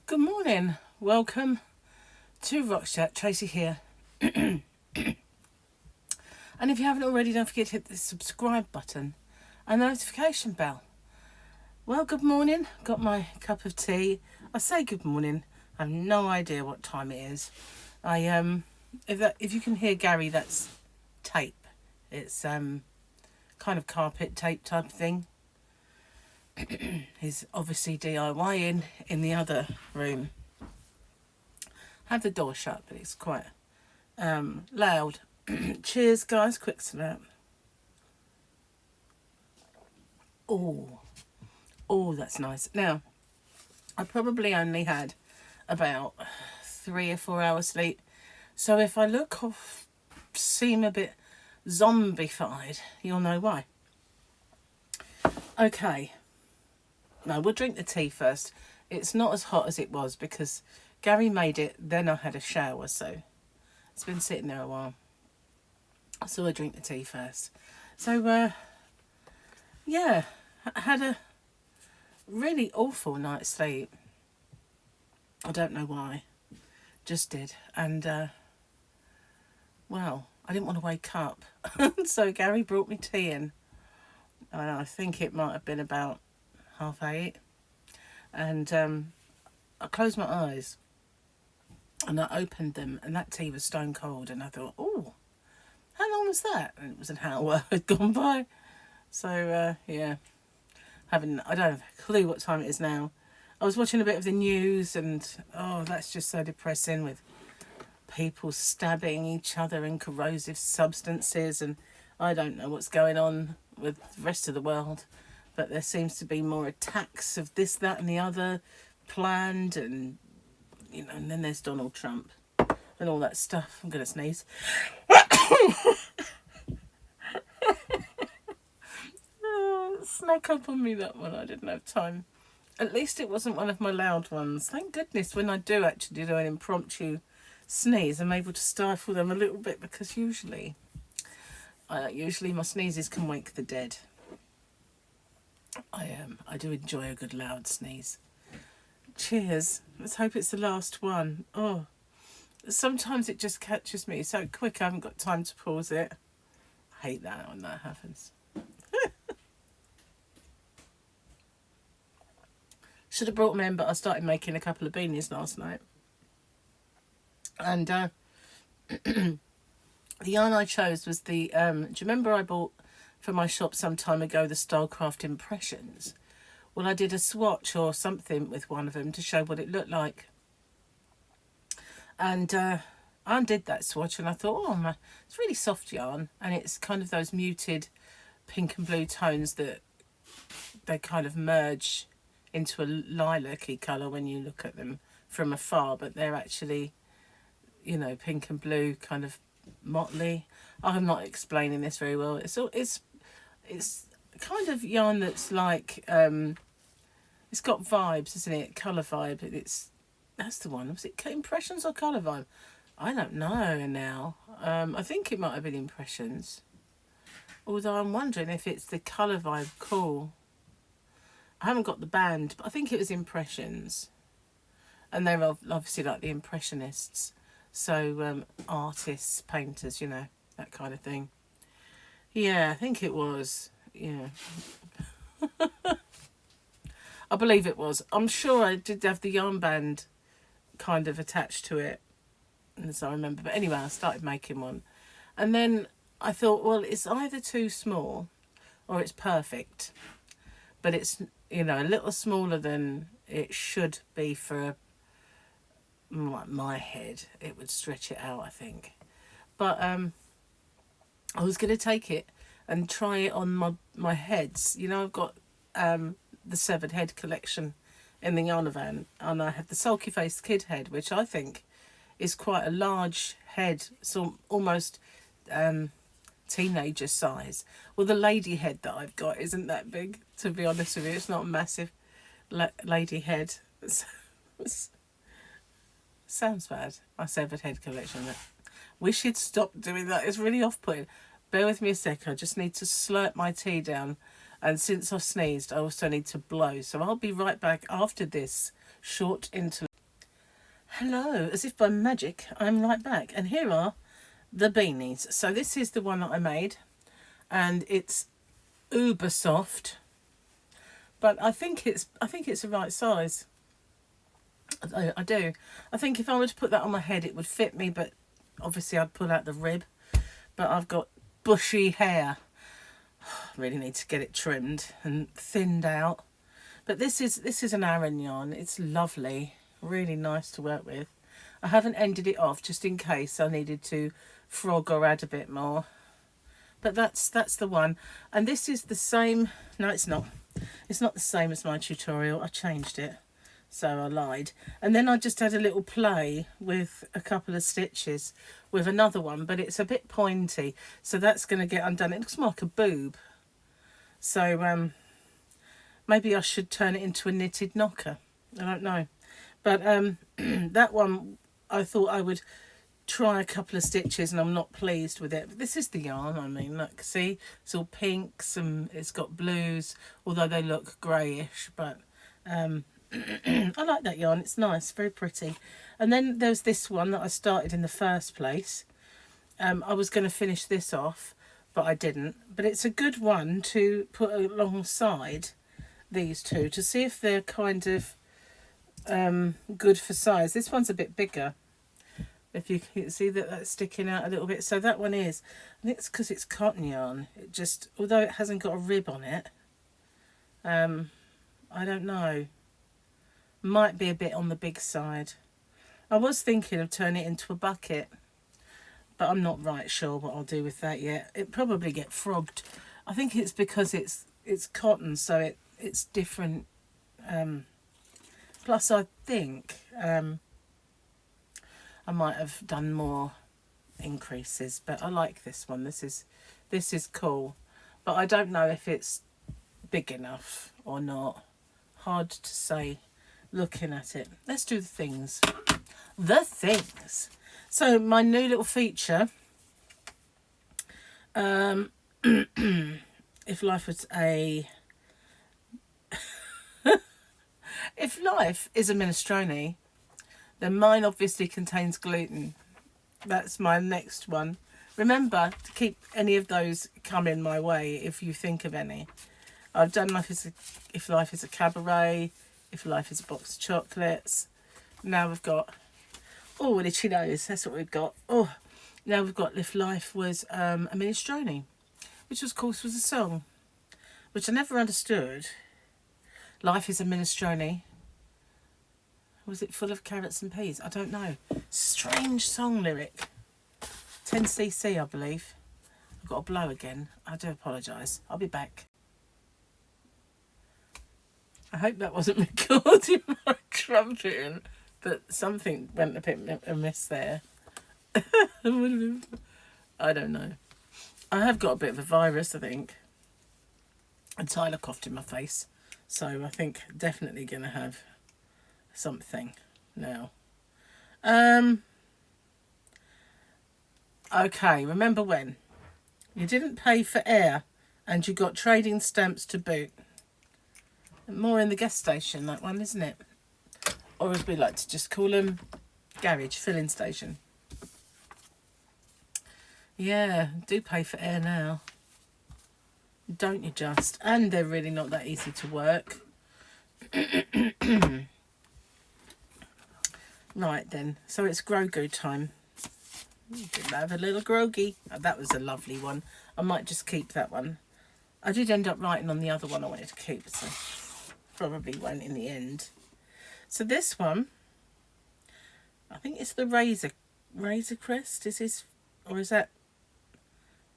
Good morning. Welcome to Rockchat. Tracy here. And if you haven't already, don't forget to hit the subscribe button and the notification bell. Well, good morning. Got my cup of tea. I say good morning. I have no idea what time it is. If you can hear Gary, that's tape. It's kind of carpet tape type of thing. He's obviously DIYing in the other room. Have the door shut, but it's quite loud. Cheers, guys. Quick salute. Oh, that's nice. Now, I probably only had about 3 or 4 hours sleep. So if I look or seem a bit zombified, you'll know why. Okay. No, we'll drink the tea first. It's not as hot as it was because Gary made it, then I had a shower, so it's been sitting there a while. So we'll drink the tea first. So, yeah, I had a really awful night's sleep. I don't know why. Just did. And, well, I didn't want to wake up. So Gary brought me tea in. And I think it might have been about 8:30. And I closed my eyes. And I opened them. And that tea was stone cold. And I thought, oh, how long was that? And it was an hour had gone by. So, yeah. I don't have a clue what time it is now. I was watching a bit of the news and, oh, that's just so depressing with people stabbing each other in corrosive substances. And I don't know what's going on with the rest of the world. But there seems to be more attacks of this, that and the other planned. And, you know, and then there's Donald Trump and all that stuff. I'm going to sneeze. Snuck up on me, that one. I didn't have time. At least it wasn't one of my loud ones. Thank goodness when I do actually do an impromptu sneeze, I'm able to stifle them a little bit because usually my sneezes can wake the dead. I do enjoy a good loud sneeze. Cheers. Let's hope it's the last one. Oh, sometimes it just catches me so quick I haven't got time to pause it. I hate that when that happens. Should have brought them in, but I started making a couple of beanies last night. And the yarn I chose was the, do you remember I bought from my shop some time ago the Stylecraft Impressions? Well, I did a swatch or something with one of them to show what it looked like. And I undid that swatch and I thought, oh, it's really soft yarn. And it's kind of those muted pink and blue tones that they kind of merge into a lilac-y colour when you look at them from afar, but they're actually, you know, pink and blue, kind of motley. I'm not explaining this very well. It's kind of yarn that's like, it's got vibes, isn't it? Colour vibe. That's the one. Was it Impressions or Colour Vibe? I don't know now. I think it might have been Impressions. Although I'm wondering if it's the Colour Vibe Cool. I haven't got the band, but I think it was Impressions. And they're obviously like the Impressionists. So artists, painters, you know, that kind of thing. Yeah, I think it was. Yeah. I believe it was. I'm sure I did have the yarn band kind of attached to it, as I remember. But anyway, I started making one. And then I thought, well, it's either too small or it's perfect. But it's, you know, a little smaller than it should be for my head. It would stretch it out, I think. But I was going to take it and try it on my heads. You know, I've got the Severed Head collection in the Yarnavan, and I have the Sulky Faced Kid head, which I think is quite a large head, so almost teenager size. Well, the lady head that I've got isn't that big, to be honest with you. It's not a massive lady head. Sounds bad. My Severed Head collection. Wish he'd stop doing that. It's really off-putting. Bear with me a sec. I just need to slurp my tea down. And since I've sneezed, I also need to blow. So I'll be right back after this short interlude. Hello, as if by magic, I'm right back. And here are the beanies. So this is the one that I made, and it's uber soft, but I think it's the right size. I do. I think if I were to put that on my head, it would fit me, but obviously I'd pull out the rib. But I've got bushy hair. I really need to get it trimmed and thinned out. But this is an Aran yarn. It's lovely, really nice to work with. I haven't ended it off just in case I needed to frog or add a bit more. But that's the one. And this is the same. No, it's not. It's not the same as my tutorial. I changed it, so I lied. And then I just had a little play with a couple of stitches with another one, but it's a bit pointy, so that's going to get undone. It looks more like a boob. So maybe I should turn it into a knitted knocker. I don't know. But that one, I thought I would try a couple of stitches, and I'm not pleased with it. But this is the yarn. I mean, look, see, it's all pinks and it's got blues, although they look greyish. But I like that yarn. It's nice, very pretty. And then there's this one that I started in the first place. I was going to finish this off, but I didn't. But it's a good one to put alongside these two to see if they're kind of good for size. This one's a bit bigger, if you can see that that's sticking out a little bit. So that one is, I think it's because it's cotton yarn. It just, although it hasn't got a rib on it, I don't know, might be a bit on the big side. I was thinking of turning it into a bucket, but I'm not right sure what I'll do with that yet. It probably get frogged. I think it's because it's cotton, so it's different. Plus I think I might have done more increases, but I like this one. This is cool, but I don't know if it's big enough or not. Hard to say looking at it. Let's do the things. So my new little feature, if life was a if life is a minestrone, then mine obviously contains gluten. That's my next one. Remember to keep any of those coming my way if you think of any. I've done if life is a cabaret, if life is a box of chocolates. Now we've got, oh, the Cheetos, that's what we've got. Oh, now we've got if life was a minestrone, which of course was a song, which I never understood. Life is a minestrone. Was it full of carrots and peas? I don't know. Strange song lyric. 10cc, I believe. I've got to blow again. I do apologise. I'll be back. I hope that wasn't recording my trumpeting, but something went a bit amiss there. I don't know. I have got a bit of a virus, I think. And Tyler coughed in my face. So I think definitely going to have something now. Okay, remember when you didn't pay for air and you got trading stamps to boot? More in the gas station, that one, isn't it? Or as we like to just call them, garage, filling station. Yeah, do pay for air now, don't you just? And they're really not that easy to work. Right then, so it's Grogu time. Didn't have a little groggy. Oh, that was a lovely one. I might just keep that one. I did end up writing on the other one I wanted to keep, so probably won't in the end. So this one, I think it's the Razor Crest. Is this, or is that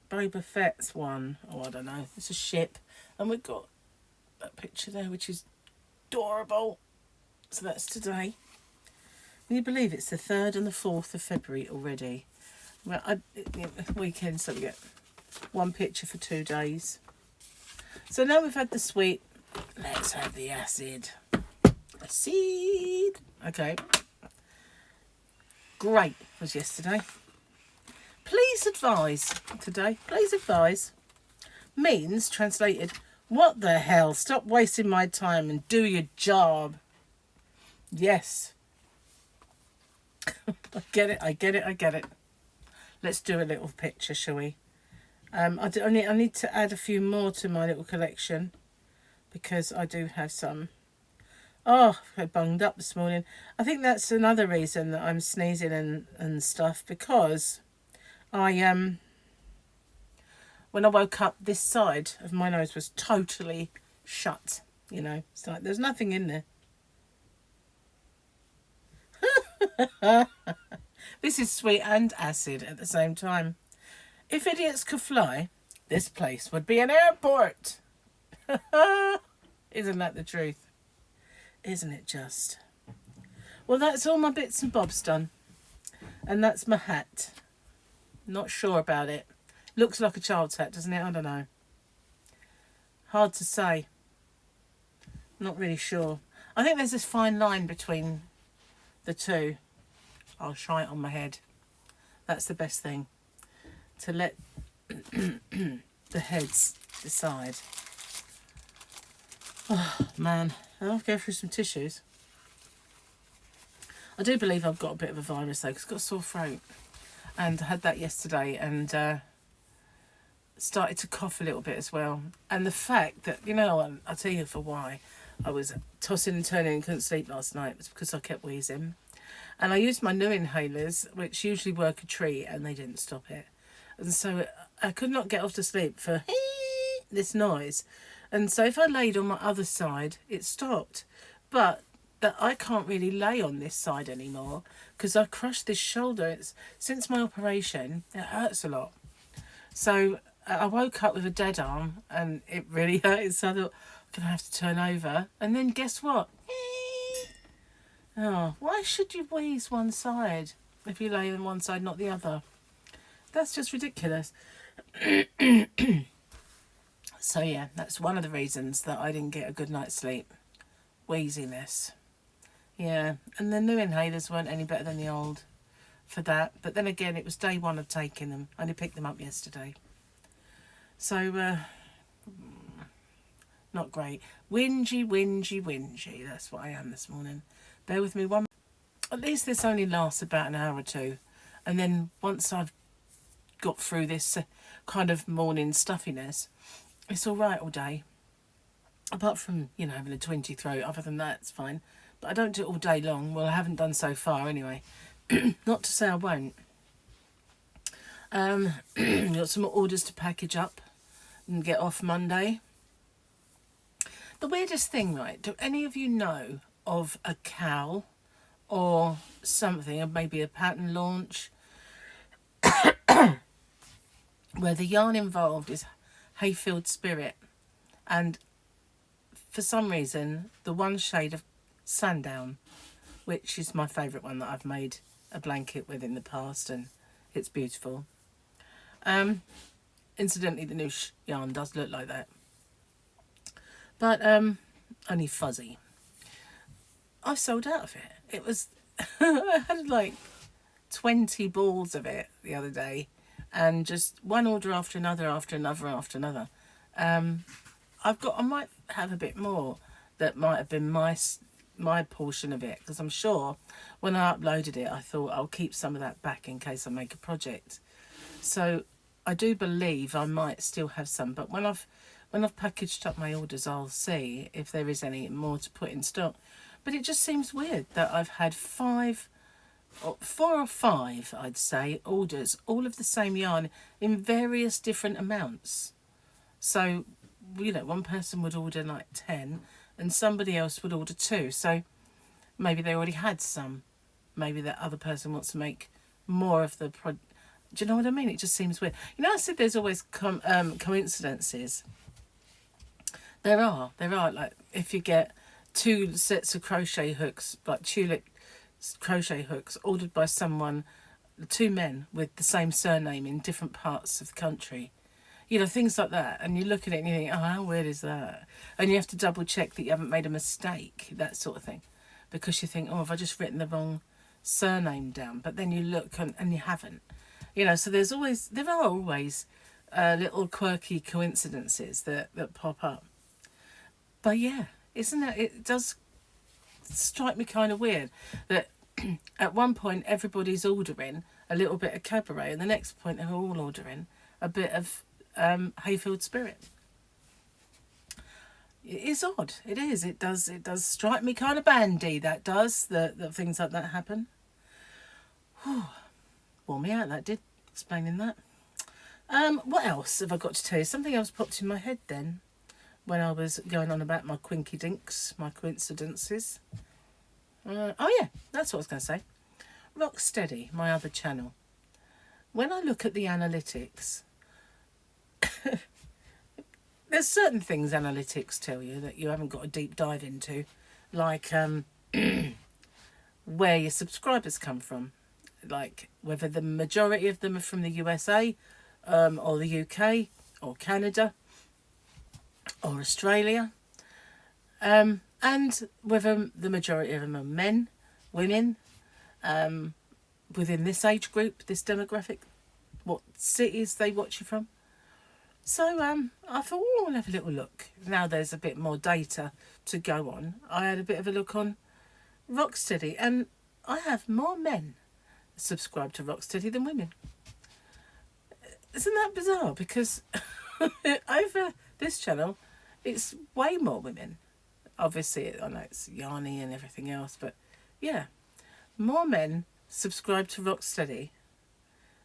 Boba Fett's one? Oh, I don't know. It's a ship, and we've got that picture there, which is adorable. So that's today. Can you believe it's the 3rd and the 4th of February already? Well, weekend, so we get one picture for 2 days. So now we've had the sweet, let's have the acid. Acid. Okay. Great was yesterday. Please advise today. Please advise means translated, what the hell? Stop wasting my time and do your job. Yes. I get it. Let's do a little picture, shall we? I need to add a few more to my little collection because I do have some. Oh, I bunged up this morning. I think that's another reason that I'm sneezing and stuff, because I when I woke up, this side of my nose was totally shut. You know, it's like there's nothing in there. This is sweet and acid at the same time. If idiots could fly, this place would be an airport. Isn't that the truth? Isn't it just? Well, that's all my bits and bobs done. And that's my hat. Not sure about it. Looks like a child's hat, doesn't it? I don't know. Hard to say. Not really sure. I think there's this fine line between the two. I'll try it on my head. That's the best thing. To let the heads decide. Oh, man. I'll go through some tissues. I do believe I've got a bit of a virus, though, because I've got a sore throat. And I had that yesterday and started to cough a little bit as well. And the fact that, you know, I'll tell you for why I was tossing and turning and couldn't sleep last night. It was because I kept wheezing. And I used my new inhalers, which usually work a treat, and they didn't stop it. And so I could not get off to sleep for this noise. And so if I laid on my other side, it stopped. But that I can't really lay on this side anymore because I crushed this shoulder. It's since my operation, it hurts a lot. So I woke up with a dead arm and it really hurt. So I thought, I'm going to have to turn over. And then guess what? Oh, why should you wheeze one side if you lay on one side, not the other? That's just ridiculous. So yeah, that's one of the reasons that I didn't get a good night's sleep. Wheeziness. Yeah, and the new inhalers weren't any better than the old for that. But then again, it was day one of taking them. I only picked them up yesterday. So, not great. Whingy. That's what I am this morning. Bear with me one. At least this only lasts about an hour or two. And then once I've got through this kind of morning stuffiness, it's all right all day. Apart from, you know, having a twingy throat. Other than that, it's fine. But I don't do it all day long. Well, I haven't done so far anyway. Not to say I won't. Got some more orders to package up and get off Monday. The weirdest thing, right? Do any of you know of a cowl or something, or maybe a pattern launch, where the yarn involved is Hayfield Spirit, and for some reason the one shade of Sandown, which is my favourite one that I've made a blanket with in the past, and it's beautiful. Incidentally, the new yarn does look like that, but only fuzzy. I sold out of it. It was I had like 20 balls of it the other day, and just one order after another. I might have a bit more that might have been my portion of it, because I'm sure when I uploaded it I thought I'll keep some of that back in case I make a project. So I do believe I might still have some, but when I've packaged up my orders, I'll see if there is any more to put in stock. But it just seems weird that I've had 4 or 5, I'd say, orders, all of the same yarn in various different amounts. So, you know, one person would order like 10 and somebody else would order 2. So maybe they already had some. Maybe that other person wants to make more of the do you know what I mean? It just seems weird. You know, I said there's always coincidences. There are. Like, if you get 2 sets of crochet hooks, like tulip crochet hooks, ordered by someone, 2 men with the same surname in different parts of the country. You know, things like that. And you look at it and you think, oh, how weird is that? And you have to double check that you haven't made a mistake, that sort of thing. Because you think, oh, have I just written the wrong surname down? But then you look and you haven't. You know, so there are always little quirky coincidences that pop up. But yeah, isn't it? It does strike me kind of weird that at one point everybody's ordering a little bit of Cabaret, and the next point they're all ordering a bit of Hayfield Spirit. It is odd. It is. It does strike me kind of bandy. That does. That things like that happen. Whew. Wore me out. That did. Explaining that. What else have I got to tell you? Something else popped in my head then, when I was going on about my quinky dinks, my coincidences. Oh yeah, that's what I was going to say. Rocksteady, my other channel. When I look at the analytics, there's certain things analytics tell you that you haven't got a deep dive into, like where your subscribers come from, like whether the majority of them are from the USA, or the UK, or Canada, or Australia, and whether the majority of them are men, women, within this age group, this demographic, what cities they watch you from. So I thought, oh, I'll have a little look. Now there's a bit more data to go on. I had a bit of a look on Rocksteady, and I have more men subscribed to Rocksteady than women. Isn't that bizarre? Because over this channel, it's way more women. Obviously, I know it's Yarny and everything else, but yeah, more men subscribe to Rocksteady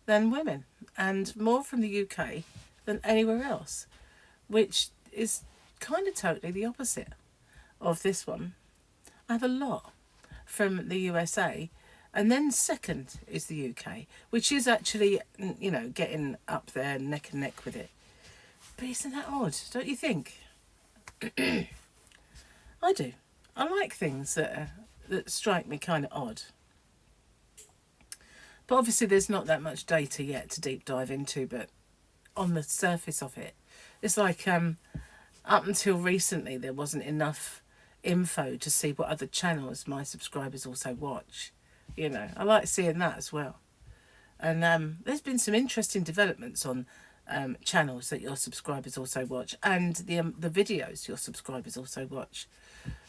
than women, and more from the UK than anywhere else, which is kind of totally the opposite of this one. I have a lot from the USA, and then second is the UK, which is actually, you know, getting up there neck and neck with it. But isn't that odd, don't you think? I do. I like things that strike me kind of odd. But obviously there's not that much data yet to deep dive into, but on the surface of it, it's like up until recently there wasn't enough info to see what other channels my subscribers also watch. You know, I like seeing that as well. And there's been some interesting developments on channels that your subscribers also watch, and the videos your subscribers also watch.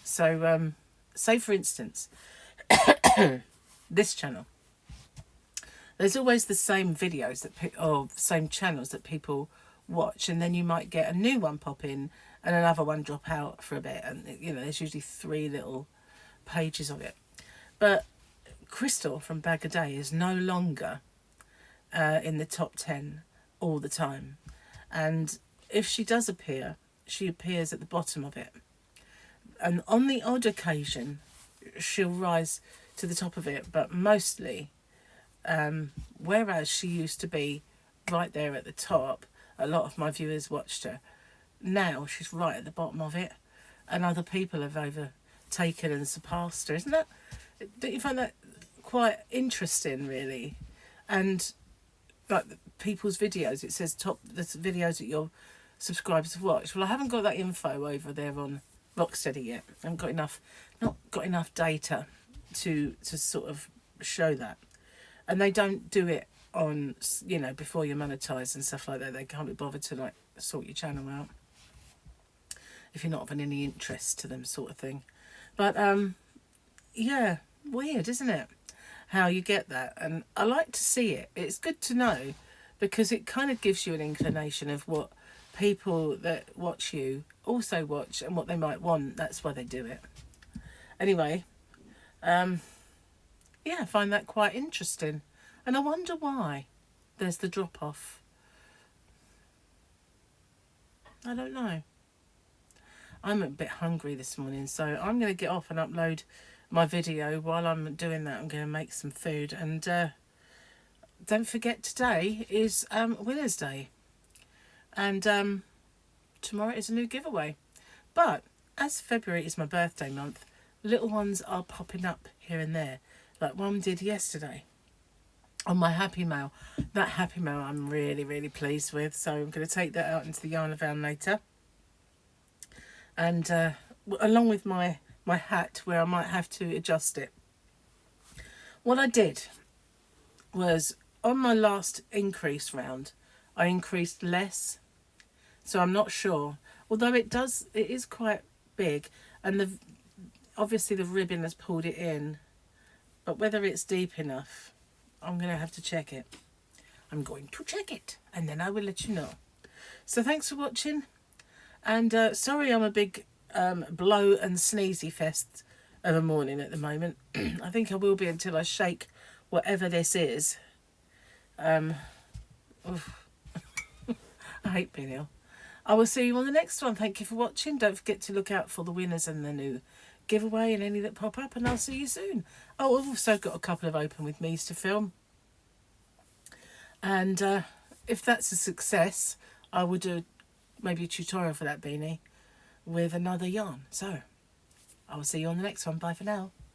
So say for instance this channel, there's always the same videos or same channels that people watch, and then you might get a new one pop in and another one drop out for a bit, and you know there's usually 3 little pages of it. But Crystal from Bag a Day is no longer in the top 10 all the time, and if she does appear, she appears at the bottom of it, and on the odd occasion she'll rise to the top of it, but mostly whereas she used to be right there at the top, a lot of my viewers watched her, now she's right at the bottom of it, and other people have overtaken and surpassed her. Don't you find that quite interesting, really? And like people's videos, it says the videos that your subscribers have watched. Well, I haven't got that info over there on Rocksteady yet. I haven't not got enough data to sort of show that. And they don't do it on, you know, before you monetize and stuff like that. They can't be bothered to like sort your channel out if you're not of any interest to them, sort of thing. But yeah, weird, isn't it? How you get that. And I like to see it. It's good to know, because it kind of gives you an inclination of what people that watch you also watch and what they might want. That's why they do it. Anyway, yeah, I find that quite interesting. And I wonder why there's the drop off. I don't know. I'm a bit hungry this morning, so I'm going to get off and upload my video. While I'm doing that, I'm going to make some food. And don't forget, today is Winner's Day. And tomorrow is a new giveaway. But as February is my birthday month, little ones are popping up here and there. Like one did yesterday on my Happy Mail. That Happy Mail I'm really, really pleased with. So I'm going to take that out into the yarn van later. And along with my hat, where I might have to adjust it. What I did was, on my last increase round, I increased less. So I'm not sure. Although it is quite big. And obviously the ribbon has pulled it in. But whether it's deep enough, I'm going to have to check it. I'm going to check it, and then I will let you know. So thanks for watching. And sorry I'm a big blow and sneezy fest of a morning at the moment. I think I will be until I shake whatever this is. I hate being ill. I will see you on the next one. Thank you for watching. Don't forget to look out for the winners and the new giveaway and any that pop up, and I'll see you soon. Oh, I've also got a couple of Open With Me's to film. And if that's a success, I will do maybe a tutorial for that beanie with another yarn. So, I will see you on the next one. Bye for now.